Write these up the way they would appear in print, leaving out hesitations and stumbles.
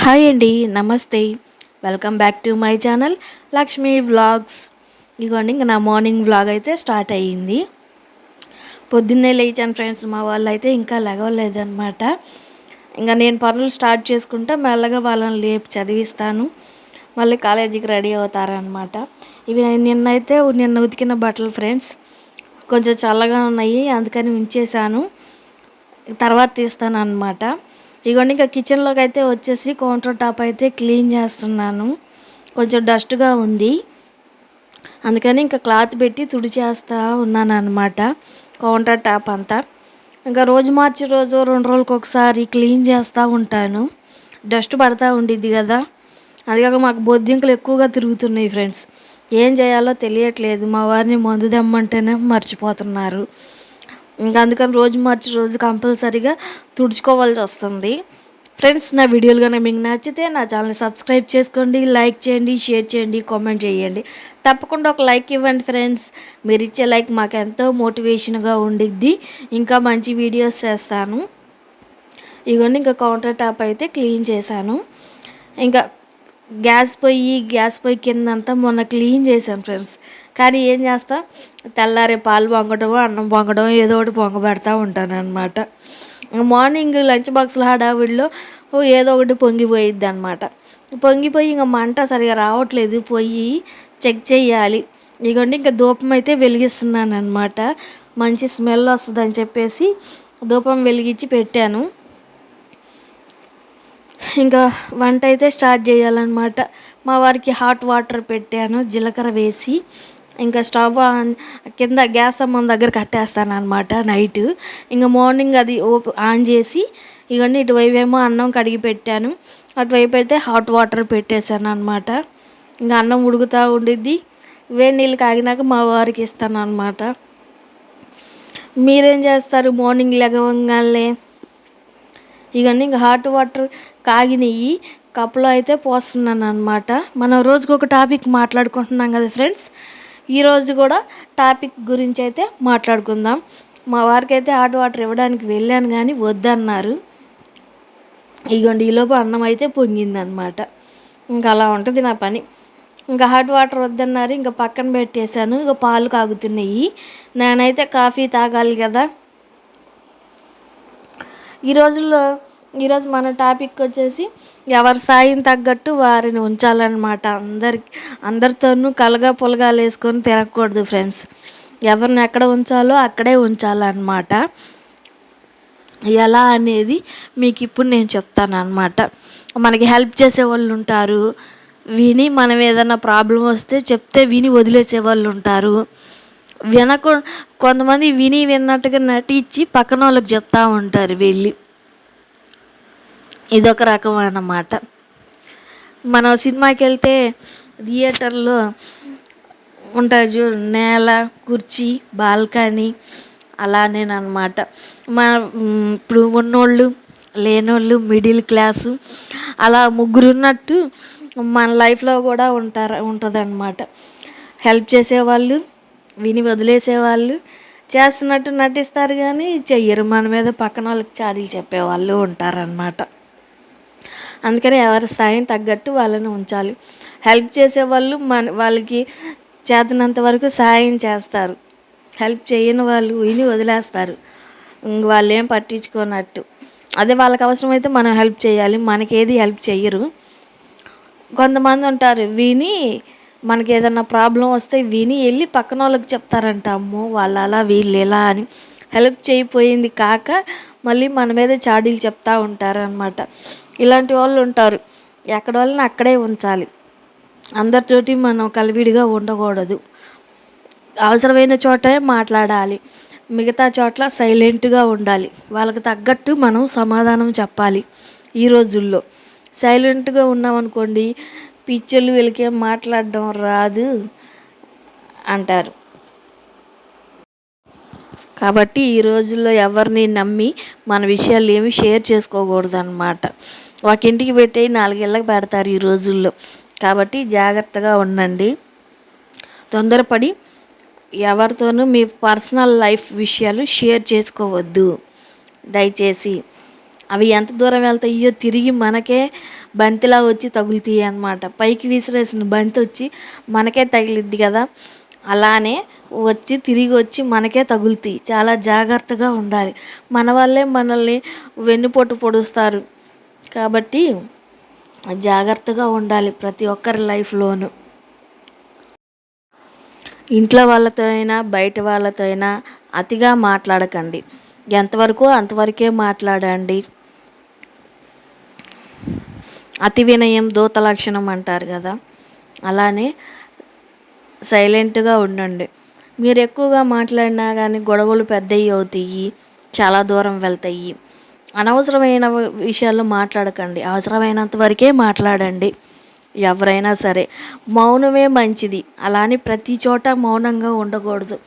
Hi అండి, నమస్తే. Welcome back to my channel Lakshmi vlogs. ఇదిగోండి, ఇంక నా మార్నింగ్ వ్లాగ్ అయితే స్టార్ట్ అయ్యింది. పొద్దున్నే లేచాను ఫ్రెండ్స్. మా వాళ్ళు అయితే ఇంకా లెగవలేదన్నమాట. ఇంకా నేను పనులు స్టార్ట్ చేసుకుంటే మెల్లగా వాళ్ళని లేపి చదివిస్తాను. మళ్ళీ కాలేజీకి రెడీ అవుతారనమాట. ఇవి నిన్న ఉతికిన బట్టలు ఫ్రెండ్స్. కొంచెం చల్లగా ఉన్నాయి, అందుకని ఉంచేసాను. తర్వాత తీస్తాను అనమాట. ఇగోండి, ఇంకా కిచెన్లోకి అయితే వచ్చేసి కౌంటర్ టాప్ అయితే క్లీన్ చేస్తున్నాను. కొంచెం డస్ట్గా ఉంది, అందుకని ఇంకా క్లాత్ పెట్టి తుడిచేస్తూ ఉన్నాను అనమాట కౌంటర్ టాప్ అంతా. ఇంకా రోజు మార్చి రోజు 2 రోజులకు ఒకసారి క్లీన్ చేస్తూ ఉంటాను. డస్ట్ పడతా ఉండిద్ది కదా. అదిగాక మాకు బొద్దింకలు ఎక్కువగా తిరుగుతున్నాయి ఫ్రెండ్స్. ఏం చేయాలో తెలియట్లేదు. మా వారిని మందు తెమ్మంటేనే మర్చిపోతున్నారు. ఇంకా అందుకని రోజు మార్చి రోజు కంపల్సరీగా తుడుచుకోవాల్సి వస్తుంది. ఫ్రెండ్స్, నా వీడియోలు కనుక మీకు నచ్చితే నా ఛానల్ని సబ్స్క్రైబ్ చేసుకోండి, లైక్ చేయండి, షేర్ చేయండి, కామెంట్ చేయండి. తప్పకుండా ఒక లైక్ ఇవ్వండి ఫ్రెండ్స్. మీరు ఇచ్చే లైక్ మాకు ఎంతో మోటివేషన్గా ఉండిద్ది. ఇంకా మంచి వీడియోస్ చేస్తాను. ఇదిగోండి, ఇంకా కౌంటర్ టాప్ అయితే క్లీన్ చేశాను. ఇంకా గ్యాస్ పొయ్యి కిందంతా మొన్న క్లీన్ చేశాను ఫ్రెండ్స్. కానీ ఏం చేస్తా, తెల్లారే పాలు పొంగడం, అన్నం పొంగడం, ఏదో ఒకటి పొంగబెడతా ఉంటాను అనమాట. మార్నింగ్ లంచ్ బాక్స్ల హడావిడిలో ఏదో ఒకటి పొంగిపోయిద్ది అనమాట. పొంగిపోయి ఇంకా మంట సరిగా రావట్లేదు, పొయ్యి చెక్ చేయాలి. ఇదిగోండి, ఇంకా ధూపం అయితే వెలిగిస్తున్నాను అనమాట. మంచి స్మెల్ వస్తుందని చెప్పేసి ధూపం వెలిగించి పెట్టాను. ఇంకా వంట అయితే స్టార్ట్ చేయాలన్నమాట. మా వారికి హాట్ వాటర్ పెట్టాను, జీలకర్ర వేసి. ఇంకా స్టవ్ కింద గ్యాస్ స్తంభం దగ్గర కట్టేస్తాను అనమాట నైట్. ఇంకా మార్నింగ్ అది ఆన్ చేసి ఇవన్నీ ఇటువైపు ఏమో అన్నం కడిగి పెట్టాను, అటువైపు అయితే హాట్ వాటర్ పెట్టేశాను అనమాట. ఇంకా అన్నం ఉడుకుతూ ఉండిద్ది. వేడి నీళ్ళు కాగినాక మా వారికి ఇస్తాను అనమాట. మీరేం చేస్తారు మార్నింగ్ లెగవంగానే? ఇవన్నీ ఇంకా హాట్ వాటర్ కాగినవి కప్పులో అయితే పోస్తున్నాను అనమాట. మనం రోజుకు ఒక టాపిక్ మాట్లాడుకుంటున్నాం కదా ఫ్రెండ్స్. ఈరోజు కూడా టాపిక్ గురించి అయితే మాట్లాడుకుందాం. మా వారికి అయితే హాట్ వాటర్ ఇవ్వడానికి వెళ్ళాను కానీ వద్దన్నారు. ఇగోండి, ఈలోపు అన్నం అయితే పొంగిందనమాట. ఇంకా అలా ఉంటుంది నా పని. ఇంకా హాట్ వాటర్ వద్దన్నారు, ఇంకా పక్కన పెట్టేశాను. ఇంకా పాలు కాగుతున్నాయి. నేనైతే కాఫీ తాగాలి కదా. ఈరోజు మన టాపిక్ వచ్చేసి ఎవరి సాయం తగ్గట్టు వారిని ఉంచాలన్నమాట. అందరితోనూ కలగా పొలగాలు వేసుకొని తిరగకూడదు ఫ్రెండ్స్. ఎవరిని ఎక్కడ ఉంచాలో అక్కడే ఉంచాలన్నమాట. ఎలా అనేది మీకు ఇప్పుడు నేను చెప్తాను అన్నమాట. మనకి హెల్ప్ చేసే వాళ్ళు ఉంటారు, విని మనం ఏదైనా ప్రాబ్లం వస్తే చెప్తే విని వదిలేసే వాళ్ళు ఉంటారు. కొంతమంది విన్నట్టుగా నటించి పక్కన వాళ్ళకి చెప్తూ ఉంటారు వెళ్ళి. ఇదొక రకం అన్నమాట. మనం సినిమాకి వెళ్తే థియేటర్లో ఉంటుంది చూడు, నేల, కుర్చీ, బాల్కనీ, అలానేనమాట. ఇప్పుడు ఉన్నోళ్ళు, లేనోళ్ళు, మిడిల్ క్లాసు, అలా ముగ్గురు ఉన్నట్టు మన లైఫ్లో కూడా ఉంటుందన్నమాట. హెల్ప్ చేసేవాళ్ళు, విని వదిలేసేవాళ్ళు, చేస్తున్నట్టు నటిస్తారు కానీ చెయ్యరు. మన మీద పక్కన వాళ్ళకి చాడీలు చెప్పేవాళ్ళు ఉంటారనమాట. అందుకని ఎవరి స్థాయిని తగ్గట్టు వాళ్ళని ఉంచాలి. హెల్ప్ చేసేవాళ్ళు వాళ్ళకి చేతనంత వరకు సాయం చేస్తారు. హెల్ప్ చేయని వాళ్ళు విని వదిలేస్తారు, వాళ్ళు ఏం పట్టించుకోనట్టు. అదే వాళ్ళకి అవసరమైతే మనం హెల్ప్ చేయాలి, మనకేది హెల్ప్ చెయ్యరు. కొంతమంది ఉంటారు, విని మనకి ఏదైనా ప్రాబ్లం వస్తే విని వెళ్ళి పక్కన వాళ్ళకి చెప్తారంట, అమ్మో వాళ్ళు అలా వీళ్ళు ఎలా అని. హెల్ప్ చేయకపోయింది కాక మళ్ళీ మన మీద చాడీలు చెప్తూ ఉంటారు అనమాట. ఇలాంటి వాళ్ళు ఉంటారు. ఎక్కడ వాళ్ళని అక్కడే ఉంచాలి. అందరితోటి మనం కలివిడిగా ఉండకూడదు. అవసరమైన చోటే మాట్లాడాలి, మిగతా చోట్ల సైలెంట్గా ఉండాలి. వాళ్ళకి తగ్గట్టు మనం సమాధానం చెప్పాలి. ఈ రోజుల్లో సైలెంట్గా ఉన్నామనుకోండి, పిచ్చోళ్ళు వీళ్ళకేం మాట్లాడడం రాదు అంటారు. కాబట్టి ఈ రోజుల్లో ఎవరిని నమ్మి మన విషయాలు ఏమి షేర్ చేసుకోకూడదు అన్నమాట. ఒక ఇంటికి పెట్టి 4 ఏళ్ళకి పెడతారు ఈ రోజుల్లో. కాబట్టి జాగ్రత్తగా ఉండండి. తొందరపడి ఎవరితోనూ మీ పర్సనల్ లైఫ్ విషయాలు షేర్ చేసుకోవద్దు దయచేసి. అవి ఎంత దూరం వెళ్తాయో తిరిగి బంతిలా వచ్చి తగులుతాయి అన్నమాట. పైకి విసిరేసిన బంతి వచ్చి మనకే తగిలిద్ది కదా, అలానే వచ్చి తిరిగి వచ్చి మనకే తగులుతాయి. చాలా జాగ్రత్తగా ఉండాలి. మన వల్లే మనల్ని వెన్నుపోటు పొడుస్తారు కాబట్టి జాగ్రత్తగా ఉండాలి ప్రతి ఒక్కరి లైఫ్లోనూ. ఇంట్లో వాళ్ళతో అయినా బయట వాళ్ళతో అయినా అతిగా మాట్లాడకండి. ఎంతవరకు అంతవరకే మాట్లాడండి. అతి వినయం దూత లక్షణం అంటారు కదా, అలానే సైలెంట్గా ఉండండి. మీరు ఎక్కువగా మాట్లాడినా కానీ గొడవలు పెద్దవి అవుతాయి, చాలా దూరం వెళ్తాయి. అనవసరమైన విషయాల్లో మాట్లాడకండి. అవసరమైనంత వరకే మాట్లాడండి. ఎవరైనా సరే మౌనమే మంచిది. అలానే ప్రతి చోట మౌనంగా ఉండకూడదు.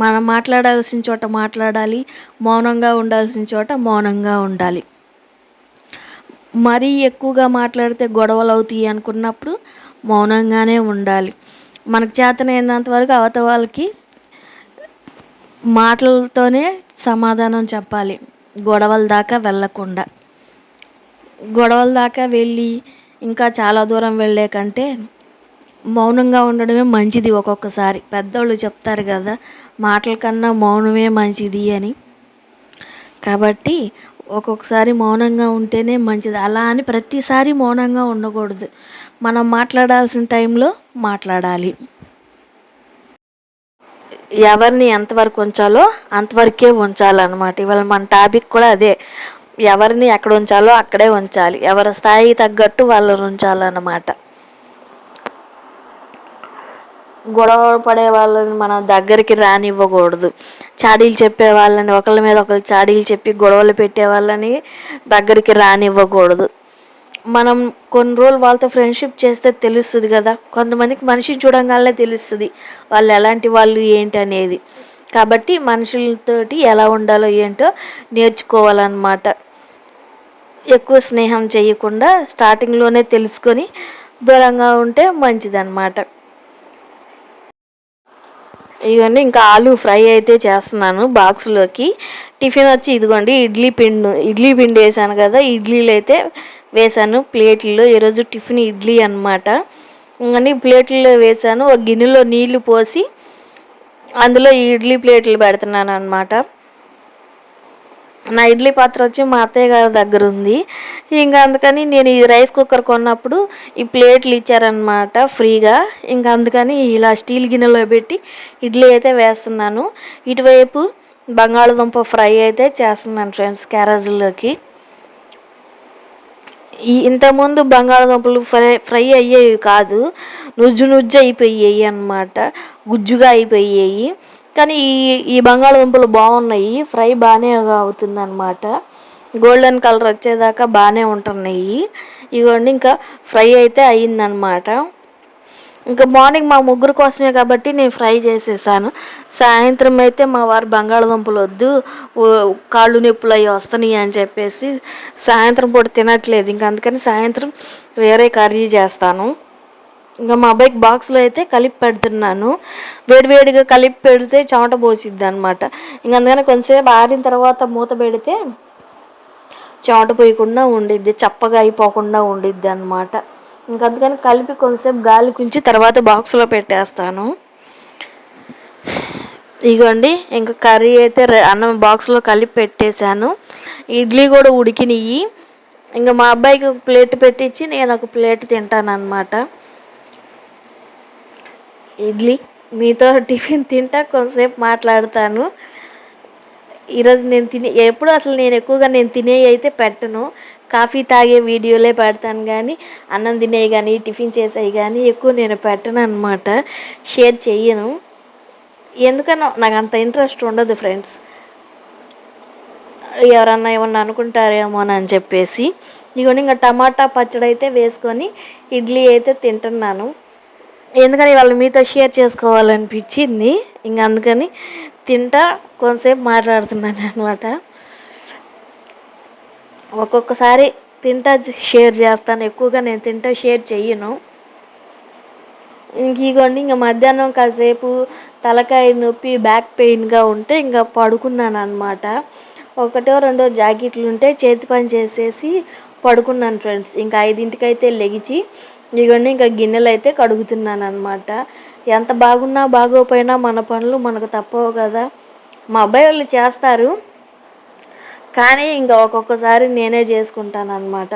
మనం మాట్లాడాల్సిన చోట మాట్లాడాలి, మౌనంగా ఉండాల్సిన చోట మౌనంగా ఉండాలి. మరీ ఎక్కువగా మాట్లాడితే గొడవలు అవుతాయి అనుకున్నప్పుడు మౌనంగానే ఉండాలి. మనకు చేతనైనంత వరకు అవతల వాళ్ళకి మాటలతోనే సమాధానం చెప్పాలి, గొడవల దాకా వెళ్ళకుండా. గొడవల దాకా వెళ్ళి ఇంకా చాలా దూరం వెళ్ళే కంటే మౌనంగా ఉండడమే మంచిది. ఒక్కొక్కసారి పెద్దోళ్ళు చెప్తారు కదా, మాటల కన్నా మౌనమే మంచిది అని. కాబట్టి ఒక్కొక్కసారి మౌనంగా ఉంటేనే మంచిది. అలా అని ప్రతిసారి మౌనంగా ఉండకూడదు. మనం మాట్లాడాల్సిన టైంలో మాట్లాడాలి. ఎవరిని ఎంతవరకు ఉంచాలో అంతవరకే ఉంచాలన్నమాట. ఇవాళ మన టాపిక్ కూడా అదే, ఎవరిని ఎక్కడ ఉంచాలో అక్కడే ఉంచాలి. ఎవరి స్థాయికి తగ్గట్టు వాళ్ళని ఉంచాలన్నమాట. గొడవ పడే వాళ్ళని మనం దగ్గరికి రానివ్వకూడదు. చాడీలు చెప్పే వాళ్ళని, ఒకళ్ళ మీద ఒకరు చాడీలు చెప్పి గొడవలు పెట్టే వాళ్ళని దగ్గరికి రానివ్వకూడదు. మనం కొన్ని రోజులు వాళ్ళతో ఫ్రెండ్షిప్ చేస్తే తెలుస్తుంది కదా. కొంతమందికి మనిషిని చూడంగానే తెలుస్తుంది వాళ్ళు ఎలాంటి వాళ్ళు ఏంటి అనేది. కాబట్టి మనుషులతోటి ఎలా ఉండాలో ఏంటో నేర్చుకోవాలన్నమాట. ఎక్కువ స్నేహం చేయకుండా స్టార్టింగ్లోనే తెలుసుకొని దూరంగా ఉంటే మంచిదన్నమాట. ఇవన్నీ ఇంకా ఆలు ఫ్రై అయితే చేస్తున్నాను బాక్స్లోకి. టిఫిన్ వచ్చి ఇదిగోండి ఇడ్లీ పిండి వేసాను కదా, ఇడ్లీలు అయితే వేసాను ప్లేట్లో. ఈరోజు టిఫిన్ ఇడ్లీ అనమాట. ఇంకా ప్లేట్లో వేసాను. ఒక గిన్నెలో నీళ్లు పోసి అందులో ఈ ఇడ్లీ ప్లేట్లు పెడుతున్నాను అనమాట. నా ఇడ్లీ పాత్ర వచ్చి మా అత్తయ్య గారి దగ్గర ఉంది. ఇంకా అందుకని నేను ఈ రైస్ కుక్కర్ కొన్నప్పుడు ఈ ప్లేట్లు ఇచ్చారనమాట ఫ్రీగా. ఇంకా అందుకని ఇలా స్టీల్ గిన్నెలో పెట్టి ఇడ్లీ అయితే వేస్తున్నాను. ఇటువైపు బంగాళదుంప ఫ్రై అయితే చేస్తున్నాను ఫ్రెండ్స్ క్యారేజ్లోకి. ఇంతకుముందు బంగాళదుంపలు ఫ్రై అయ్యేవి కాదు, నుజ్జు అయిపోయాయి అన్నమాట, గుజ్జుగా అయిపోయాయి. కానీ ఈ బంగాళదుంపలు బాగున్నాయి, ఫ్రై బాగానే అవుతుంది అన్నమాట. గోల్డెన్ కలర్ వచ్చేదాకా బాగానే ఉంటున్నాయి. ఇదిగోండి ఇంకా ఫ్రై అయితే అయ్యిందనమాట. ఇంకా మార్నింగ్ మా ముగ్గురు కోసమే కాబట్టి నేను ఫ్రై చేసేసాను. సాయంత్రం అయితే మా వారు బంగాళదుంపలు వద్దు, కాళ్ళు నొప్పులు అవి వస్తున్నాయి అని చెప్పేసి సాయంత్రం పూట తినట్లేదు. ఇంకా అందుకని సాయంత్రం వేరే కర్రీ చేస్తాను. ఇంకా మా అబ్బాయికి బాక్స్లో అయితే కలిపి పెడుతున్నాను. వేడివేడిగా కలిపి పెడితే చెమట పోసిద్ది అనమాట. ఇంక అందుకని కొంచెంసేపు ఆరిన తర్వాత మూత పెడితే చెమట పోయకుండా ఉండిద్ది, చప్పగా అయిపోకుండా ఉండిద్ది అనమాట. ఇంక అందుకని కలిపి కొంచెంసేపు గాలి కుంచి తర్వాత బాక్స్లో పెట్టేస్తాను. ఇగోండి ఇంకా కర్రీ అయితే అన్నం బాక్స్లో కలిపి పెట్టేశాను. ఇడ్లీ కూడా ఉడికినాయి. ఇంకా మా అబ్బాయికి ఒక ప్లేట్ పెట్టించి నేను ఒక ప్లేట్ తింటాను అనమాట. ఇడ్లీ మీతో టిఫిన్ తింటా కొంతసేపు మాట్లాడతాను. ఈరోజు ఎప్పుడు అసలు నేను ఎక్కువగా తినేవి అయితే పెట్టను, కాఫీ తాగే వీడియోలే పెడతాను. కానీ అన్నం తినేవి కానీ టిఫిన్ చేసేవి కానీ ఎక్కువ నేను పెట్టను అనమాట, షేర్ చెయ్యను. ఎందుకనో నాకు అంత ఇంట్రెస్ట్ ఉండదు ఫ్రెండ్స్. ఎవరన్నా ఏమన్నా అనుకుంటారేమో అని చెప్పేసి. ఇదిగోని ఇంకా టమాటా పచ్చడి అయితే వేసుకొని ఇడ్లీ అయితే తింటున్నాను. ఎందుకని వాళ్ళు మీతో షేర్ చేసుకోవాలనిపించింది. ఇంకా అందుకని తింటా కొంతసేపు మాట్లాడుతున్నాను అనమాట. ఒక్కొక్కసారి తింటా షేర్ చేస్తాను, ఎక్కువగా నేను తింటా షేర్ చెయ్యను. ఇదిగోండి ఇంకా మధ్యాహ్నం కాసేపు తలకాయ నొప్పి బ్యాక్ పెయిన్గా ఉంటే ఇంకా పడుకున్నాను అనమాట. ఒకటో రెండో జాకెట్లు ఉంటే చేతి పని చేసేసి పడుకున్నాను ఫ్రెండ్స్. ఇంకా 5ంటికి అయితే లెగిచి ఇగోండి ఇంకా గిన్నెలు అయితే కడుగుతున్నాను అనమాట. ఎంత బాగున్నా బాగోపోయినా మన పనులు మనకు తప్పవు కదా. మా అబ్బాయి వాళ్ళు చేస్తారు, కానీ ఇంకా ఒక్కొక్కసారి నేనే చేసుకుంటాను అనమాట.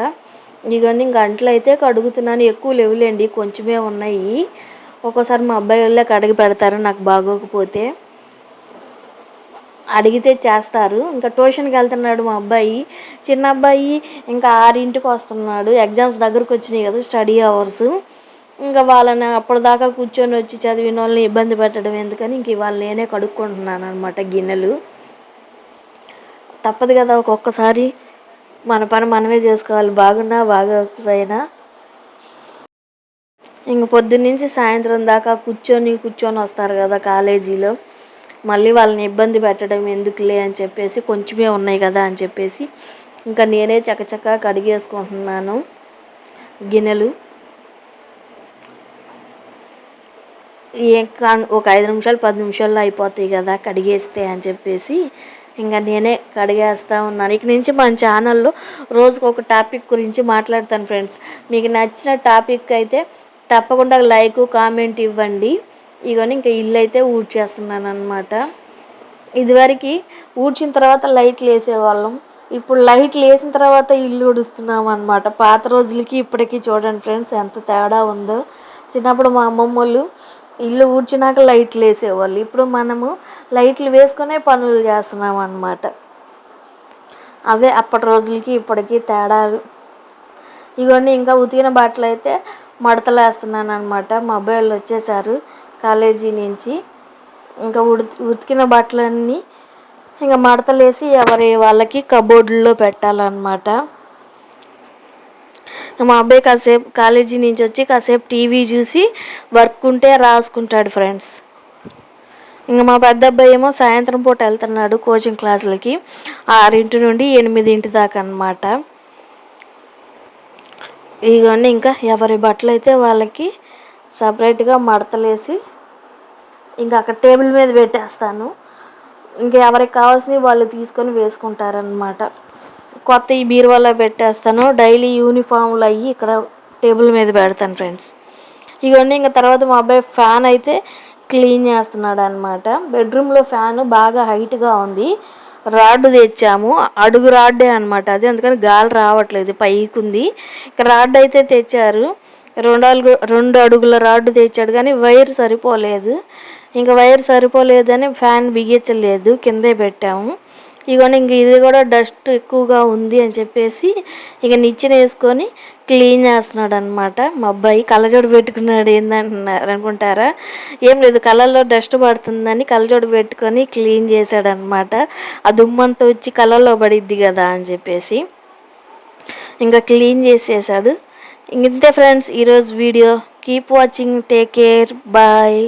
ఇవన్నీ ఇంక అంట్లు అయితే కడుగుతున్నాను. ఎక్కువ లేవులేండి, కొంచెమే ఉన్నాయి. ఒక్కోసారి మా అబ్బాయి వాళ్ళే కడిగి పెడతారు నాకు బాగోకపోతే. అడిగితే చేస్తారు. ఇంకా ట్యూషన్కి వెళ్తున్నాడు మా అబ్బాయి, చిన్న అబ్బాయి. ఇంకా 6ంటికి వస్తున్నాడు. ఎగ్జామ్స్ దగ్గరకు వచ్చినాయి కదా, స్టడీ అవర్స్. ఇంకా వాళ్ళని అప్పటిదాకా కూర్చొని వచ్చి చదివిన వాళ్ళని ఇబ్బంది పెట్టడం ఎందుకని ఇంక ఇవాళ నేనే కడుక్కుంటున్నాను అనమాట గిన్నెలు. తప్పదు కదా, ఒక్కొక్కసారి మన పని మనమే చేసుకోవాలి, బాగున్నా బాగోకపోయినా. ఇంక పొద్దున్నుంచి సాయంత్రం దాకా కూర్చొని వస్తారు కదా కాలేజీలో. మళ్ళీ వాళ్ళని ఇబ్బంది పెట్టడం ఎందుకులే అని చెప్పేసి, కొంచెమే ఉన్నాయి కదా అని చెప్పేసి ఇంకా నేనే చకచకా కడిగేసుకుంటున్నాను గిన్నెలు. ఒక 5 నిమిషాలు 10 నిమిషాల్లో అయిపోతాయి కదా కడిగేస్తే అని చెప్పేసి ఇంకా నేనే కడిగేస్తూ ఉన్నాను. ఇక నుంచి మన ఛానల్లో రోజుకు ఒక టాపిక్ గురించి మాట్లాడతాను ఫ్రెండ్స్. మీకు నచ్చిన టాపిక్ అయితే తప్పకుండా లైక్ కామెంట్ ఇవ్వండి. ఇవన్నీ ఇంకా ఇల్లు అయితే ఊడ్చేస్తున్నాను అనమాట. ఇదివరకు ఊడ్చిన తర్వాత లైట్లు వేసేవాళ్ళం, ఇప్పుడు లైట్లు వేసిన తర్వాత ఇల్లు ఊడుస్తున్నాం అనమాట. పాత రోజులకి ఇప్పటికీ చూడండి ఫ్రెండ్స్ ఎంత తేడా ఉందో. చిన్నప్పుడు మా అమ్మమ్మ వాళ్ళు ఇల్లు ఊడ్చినాక లైట్లు వేసేవాళ్ళు, ఇప్పుడు మనము లైట్లు వేసుకునే పనులు చేస్తున్నాం అన్నమాట. అవే అప్పటి రోజులకి ఇప్పటికీ తేడాలు. ఇవన్నీ ఇంకా ఉతికిన బట్టలు అయితే మడతలు వేస్తున్నాను అనమాట. మా అబ్బాయి వాళ్ళు వచ్చేసారు కాలేజీ నుంచి. ఇంకా ఉతికిన బట్టలన్నీ ఇంకా మడతలు వేసి ఎవరి వాళ్ళకి కబోర్డుల్లో పెట్టాలన్నమాట. మా అబ్బాయి కాసేపు కాలేజీ నుంచి వచ్చి కాసేపు టీవీ చూసి వర్క్ ఉంటే రాసుకుంటాడు ఫ్రెండ్స్. ఇంకా మా పెద్ద అబ్బాయి ఏమో సాయంత్రం పూట వెళ్తున్నాడు కోచింగ్ క్లాసులకి, 6 నుండి 8 దాకా అనమాట. ఇవన్నీ ఇంకా ఎవరి బట్టలు అయితే వాళ్ళకి సపరేట్గా మడతలేసి ఇంకా అక్కడ టేబుల్ మీద పెట్టేస్తాను. ఇంకా ఎవరికి కావాల్సినవి వాళ్ళు తీసుకొని వేసుకుంటారనమాట. కొత్త ఈ బీరువాలో పెట్టేస్తాను. డైలీ యూనిఫామ్లు అయ్యి ఇక్కడ టేబుల్ మీద పెడతాను ఫ్రెండ్స్. ఇవన్నీ ఇంకా తర్వాత మా అబ్బాయి ఫ్యాన్ అయితే క్లీన్ చేస్తున్నాడు అనమాట. బెడ్రూమ్లో ఫ్యాన్ బాగా హైట్గా ఉంది, రాడ్ తెచ్చాము, అడుగు రాడ్డే అనమాట అది, అందుకని గాలి రావట్లేదు, పైకి ఉంది. రాడ్ అయితే తెచ్చారు, 2 అడుగుల రాడ్ తెచ్చాడు, కానీ వైర్ సరిపోలేదు. ఇంకా వైర్ సరిపోలేదని ఫ్యాన్ బిగించలేదు, కిందే పెట్టాము. ఇంక ఇది కూడా డస్ట్ ఎక్కువగా ఉంది అని చెప్పేసి ఇక నిచ్చెన వేసుకొని క్లీన్ చేస్తున్నాడు అనమాట. మా అబ్బాయి కళ్ళజోడు పెట్టుకున్నాడు ఏందంటున్నారు అనుకుంటారా, ఏం లేదు, కళ్ళల్లో డస్ట్ పడుతుందని కళ్ళజోడు పెట్టుకొని క్లీన్ చేశాడు అనమాట. ఆ దుమ్మంతా వచ్చి కళ్ళల్లో పడిద్ది కదా అని చెప్పేసి ఇంకా క్లీన్ చేసేసాడు. ఇంతే ఫ్రెండ్స్ ఈరోజు వీడియో. Keep watching, take care, bye.